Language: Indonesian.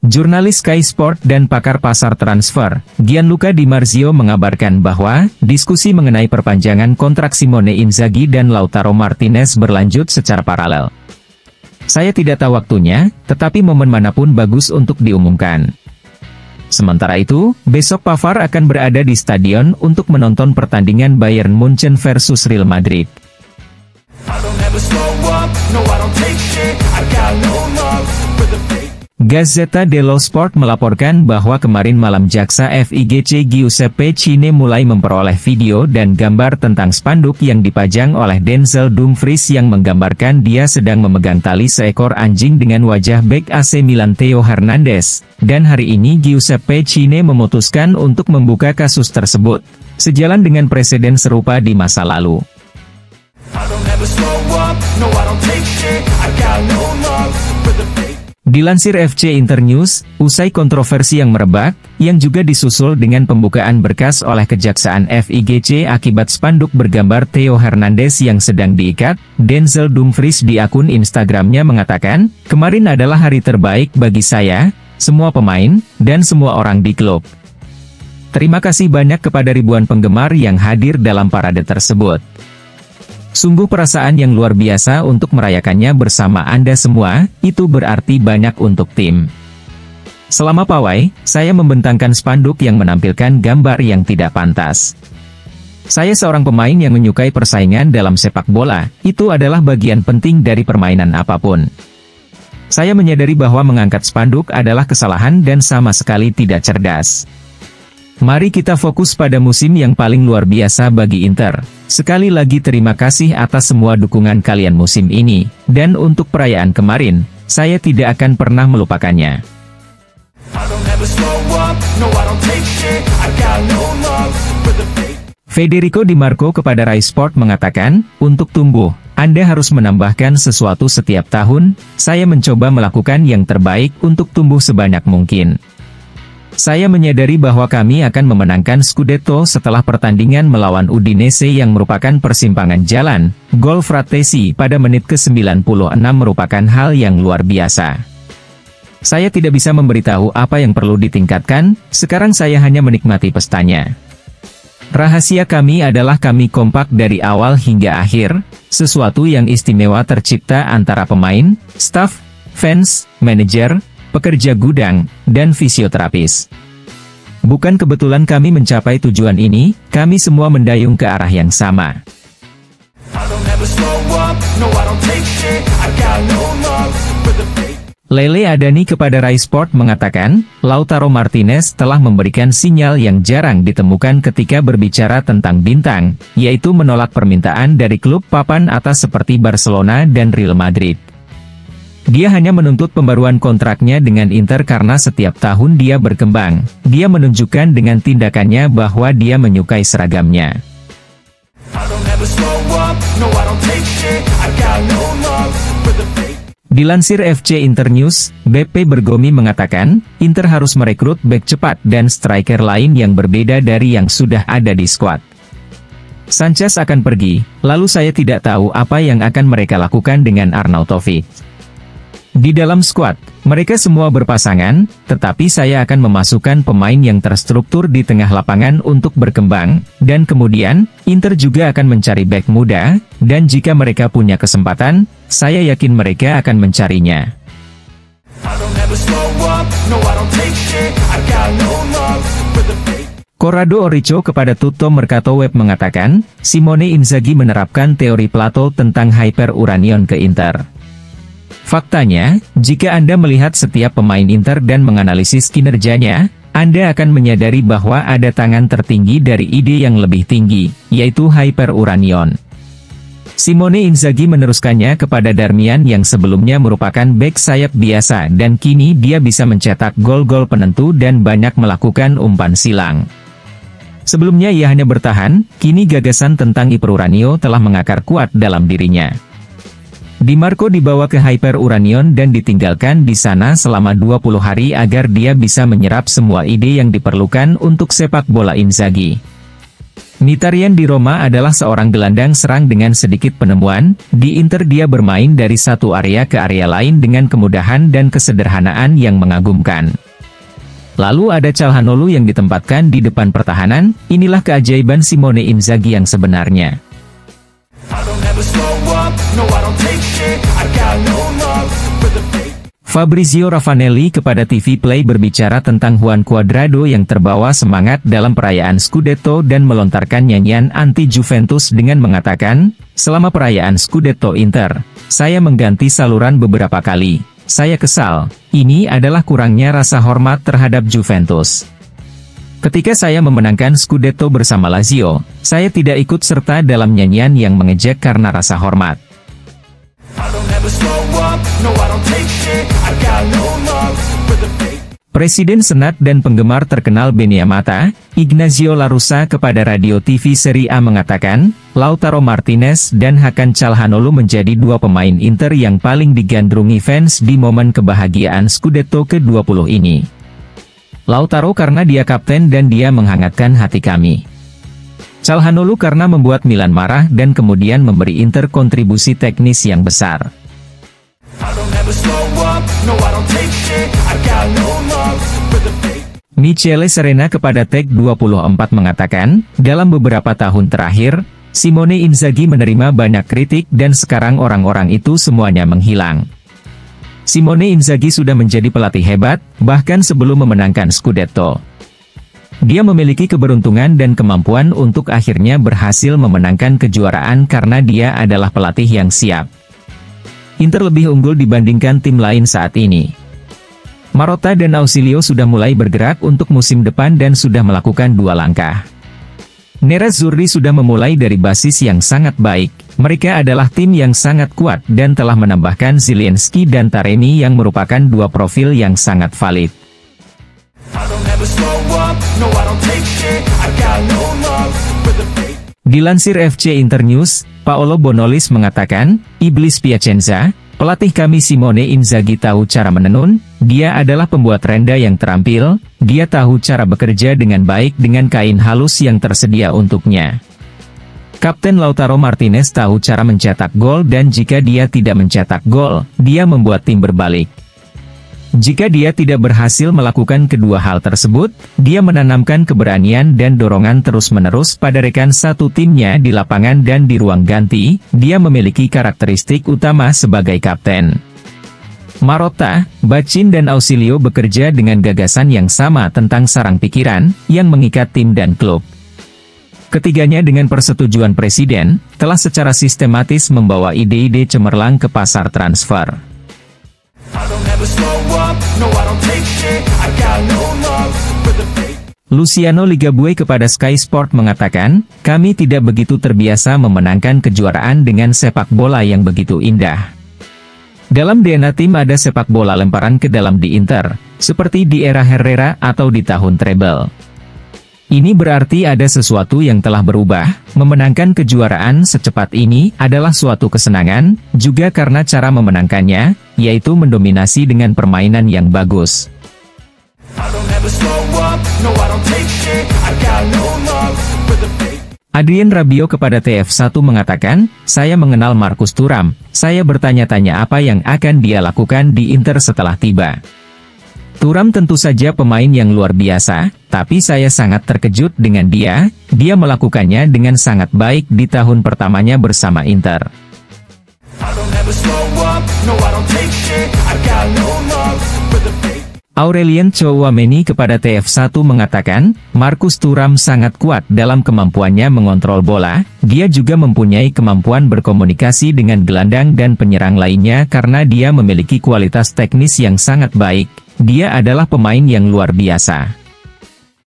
Jurnalis Sky Sport dan pakar pasar transfer, Gianluca Di Marzio mengabarkan bahwa, diskusi mengenai perpanjangan kontrak Simone Inzaghi dan Lautaro Martinez berlanjut secara paralel. Saya tidak tahu waktunya, tetapi momen manapun bagus untuk diumumkan. Sementara itu, besok Pavard akan berada di stadion untuk menonton pertandingan Bayern Munchen versus Real Madrid. Gazzetta dello Sport melaporkan bahwa kemarin malam jaksa FIGC Giuseppe Cine mulai memperoleh video dan gambar tentang spanduk yang dipajang oleh Denzel Dumfries yang menggambarkan dia sedang memegang tali seekor anjing dengan wajah bek AC Milan Theo Hernandez. Dan hari ini Giuseppe Cine memutuskan untuk membuka kasus tersebut, sejalan dengan preseden serupa di masa lalu. Dilansir FC Internews, usai kontroversi yang merebak, yang juga disusul dengan pembukaan berkas oleh Kejaksaan FIGC akibat spanduk bergambar Theo Hernandez yang sedang diikat, Denzel Dumfries di akun Instagramnya mengatakan, "Kemarin adalah hari terbaik bagi saya, semua pemain, dan semua orang di klub. Terima kasih banyak kepada ribuan penggemar yang hadir dalam parade tersebut. Sungguh perasaan yang luar biasa untuk merayakannya bersama Anda semua, itu berarti banyak untuk tim. Selama pawai, saya membentangkan spanduk yang menampilkan gambar yang tidak pantas. Saya seorang pemain yang menyukai persaingan dalam sepak bola, itu adalah bagian penting dari permainan apapun. Saya menyadari bahwa mengangkat spanduk adalah kesalahan dan sama sekali tidak cerdas. Mari kita fokus pada musim yang paling luar biasa bagi Inter. Sekali lagi terima kasih atas semua dukungan kalian musim ini, dan untuk perayaan kemarin, saya tidak akan pernah melupakannya." Federico Di Marco kepada Rai Sport mengatakan, "Untuk tumbuh, Anda harus menambahkan sesuatu setiap tahun. Saya mencoba melakukan yang terbaik untuk tumbuh sebanyak mungkin. Saya menyadari bahwa kami akan memenangkan Scudetto setelah pertandingan melawan Udinese yang merupakan persimpangan jalan. Gol Fratesi pada menit ke-96 merupakan hal yang luar biasa. Saya tidak bisa memberitahu apa yang perlu ditingkatkan, sekarang saya hanya menikmati pestanya. Rahasia kami adalah kami kompak dari awal hingga akhir, sesuatu yang istimewa tercipta antara pemain, staf, fans, manajer, pekerja gudang, dan fisioterapis. Bukan kebetulan kami mencapai tujuan ini, kami semua mendayung ke arah yang sama." Lele Adani kepada Rai Sport mengatakan, Lautaro Martinez telah memberikan sinyal yang jarang ditemukan ketika berbicara tentang bintang, yaitu menolak permintaan dari klub papan atas seperti Barcelona dan Real Madrid. Dia hanya menuntut pembaruan kontraknya dengan Inter karena setiap tahun dia berkembang. Dia menunjukkan dengan tindakannya bahwa dia menyukai seragamnya. Dilansir FC Internews, BP Bergomi mengatakan, Inter harus merekrut bek cepat dan striker lain yang berbeda dari yang sudah ada di skuad. Sanchez akan pergi, lalu saya tidak tahu apa yang akan mereka lakukan dengan Arnautovic. Di dalam skuad, mereka semua berpasangan, tetapi saya akan memasukkan pemain yang terstruktur di tengah lapangan untuk berkembang, dan kemudian, Inter juga akan mencari bek muda, dan jika mereka punya kesempatan, saya yakin mereka akan mencarinya. Corrado Orico kepada Tutto Mercato Web mengatakan, Simone Inzaghi menerapkan teori Plato tentang hyperuranion ke Inter. Faktanya, jika Anda melihat setiap pemain Inter dan menganalisis kinerjanya, Anda akan menyadari bahwa ada tangan tertinggi dari ide yang lebih tinggi, yaitu hyperuranion. Simone Inzaghi meneruskannya kepada Darmian yang sebelumnya merupakan bek sayap biasa dan kini dia bisa mencetak gol-gol penentu dan banyak melakukan umpan silang. Sebelumnya ia hanya bertahan, kini gagasan tentang hyperuranio telah mengakar kuat dalam dirinya. Di Marco dibawa ke hyperuranion dan ditinggalkan di sana selama 20 hari agar dia bisa menyerap semua ide yang diperlukan untuk sepak bola Inzaghi. Mkhitaryan di Roma adalah seorang gelandang serang dengan sedikit penemuan, di Inter dia bermain dari satu area ke area lain dengan kemudahan dan kesederhanaan yang mengagumkan. Lalu ada Calhanoglu yang ditempatkan di depan pertahanan, inilah keajaiban Simone Inzaghi yang sebenarnya. Fabrizio Ravanelli kepada TV Play berbicara tentang Juan Cuadrado yang terbawa semangat dalam perayaan Scudetto dan melontarkan nyanyian anti-Juventus dengan mengatakan, selama perayaan Scudetto Inter, saya mengganti saluran beberapa kali. Saya kesal, ini adalah kurangnya rasa hormat terhadap Juventus. Ketika saya memenangkan Scudetto bersama Lazio, saya tidak ikut serta dalam nyanyian yang mengejek karena rasa hormat. Presiden Senat dan penggemar terkenal Benia Mata, Ignazio La Russa kepada radio TV Serie A mengatakan, Lautaro Martinez dan Hakan Calhanoglu menjadi dua pemain Inter yang paling digandrungi fans di momen kebahagiaan Scudetto ke-20 ini. Lautaro karena dia kapten dan dia menghangatkan hati kami. Calhanoglu karena membuat Milan marah dan kemudian memberi Inter kontribusi teknis yang besar. Michele Serena kepada Tech24 mengatakan, dalam beberapa tahun terakhir, Simone Inzaghi menerima banyak kritik dan sekarang orang-orang itu semuanya menghilang. Simone Inzaghi sudah menjadi pelatih hebat, bahkan sebelum memenangkan Scudetto. Dia memiliki keberuntungan dan kemampuan untuk akhirnya berhasil memenangkan kejuaraan karena dia adalah pelatih yang siap. Inter lebih unggul dibandingkan tim lain saat ini. Marotta dan Ausilio sudah mulai bergerak untuk musim depan dan sudah melakukan dua langkah. Nerazzurri sudah memulai dari basis yang sangat baik. Mereka adalah tim yang sangat kuat dan telah menambahkan Zielinski dan Taremi yang merupakan dua profil yang sangat valid. Dilansir FC Internews, Paolo Bonolis mengatakan, Iblis Piacenza, pelatih kami Simone Inzaghi tahu cara menenun, dia adalah pembuat renda yang terampil, dia tahu cara bekerja dengan baik dengan kain halus yang tersedia untuknya. Kapten Lautaro Martinez tahu cara mencetak gol dan jika dia tidak mencetak gol, dia membuat tim berbalik. Jika dia tidak berhasil melakukan kedua hal tersebut, dia menanamkan keberanian dan dorongan terus-menerus pada rekan satu timnya di lapangan dan di ruang ganti, dia memiliki karakteristik utama sebagai kapten. Marotta, Bacin dan Ausilio bekerja dengan gagasan yang sama tentang sarang pikiran, yang mengikat tim dan klub. Ketiganya dengan persetujuan presiden, telah secara sistematis membawa ide-ide cemerlang ke pasar transfer. Luciano Ligabue kepada Sky Sport mengatakan, kami tidak begitu terbiasa memenangkan kejuaraan dengan sepak bola yang begitu indah. Dalam DNA tim ada sepak bola lemparan ke dalam di Inter, seperti di era Herrera atau di tahun treble. Ini berarti ada sesuatu yang telah berubah, memenangkan kejuaraan secepat ini adalah suatu kesenangan, juga karena cara memenangkannya, yaitu mendominasi dengan permainan yang bagus. Adrien Rabiot kepada TF1 mengatakan, saya mengenal Marcus Thuram, saya bertanya-tanya apa yang akan dia lakukan di Inter setelah tiba. Thuram tentu saja pemain yang luar biasa, tapi saya sangat terkejut dengan dia melakukannya dengan sangat baik di tahun pertamanya bersama Inter. Aurelien Tchouameni kepada TF1 mengatakan, Marcus Thuram sangat kuat dalam kemampuannya mengontrol bola, dia juga mempunyai kemampuan berkomunikasi dengan gelandang dan penyerang lainnya karena dia memiliki kualitas teknis yang sangat baik. Dia adalah pemain yang luar biasa.